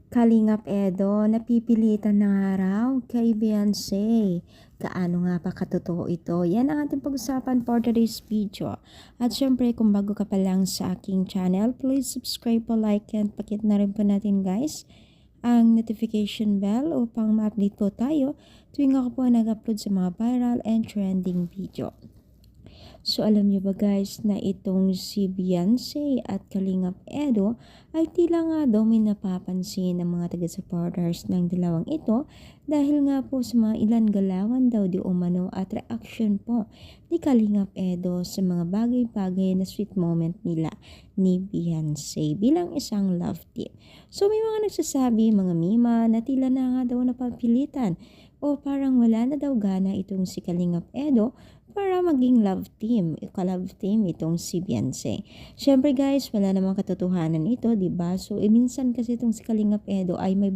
Kalingap Edo, napipilitan na nga raw kay Beyonce. Kaano nga pa katotoo ito? Yan ang ating pag-usapan for today's video. At syempre, kung bago ka pa lang sa aking channel, please subscribe po, like, and pakit na rin po natin guys ang notification bell upang ma-update po tayo tuwing ako po nag-upload sa mga viral and trending video. So alam niyo ba guys na itong si Beyonce at Kalingap Edo ay tila nga daw may napapansin ng mga taga-supporters ng dalawang ito dahil nga po sa mga ilan galawan daw di umano at reaction po ni Kalingap Edo sa mga bagay-bagay na sweet moment nila ni Beyonce bilang isang love team. So may mga nagsasabi, mga mima na tila na nga daw napapilitan o parang wala na daw gana itong si Kalingap Edo para maging love team, ka-love team itong si Beyonce. Syempre guys, wala namang katotohanan ito, diba? So, minsan kasi itong si Kalingap Edo ay may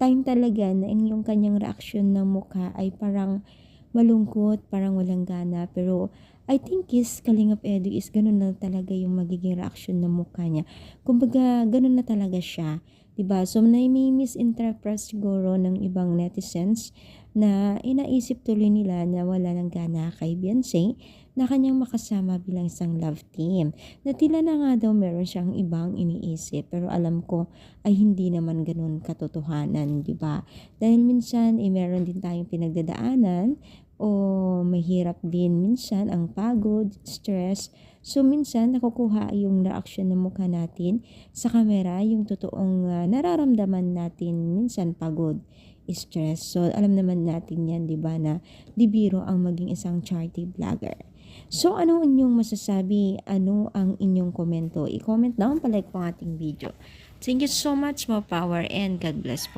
time talaga na yung kanyang reaksyon ng mukha ay parang malungkot, parang walang gana. Pero, I think Kalingap Edo is ganun na talaga yung magiging reaksyon ng mukha niya. Kumbaga, ganun na talaga siya. Diba? So, may misinterpret siguro ng ibang netizens na inaisip tuloy nila na wala ng gana kay Beyonce na kanyang makasama bilang isang love team. Na tila na nga daw meron siyang ibang iniisip pero alam ko ay hindi naman ganun katotohanan, di ba? Dahil minsan meron din tayong pinagdadaanan o mahirap din minsan ang pagod, stress. So minsan nakukuha yung reaction ng mukha natin sa kamera, yung totoong nararamdaman natin minsan pagod, stress. So, alam naman natin yan, di ba, na di biro ang maging isang charity vlogger. So, ano inyong masasabi? Ano ang inyong komento? I-comment down, palike po ang ating video. Thank you so much, more power, and God bless po.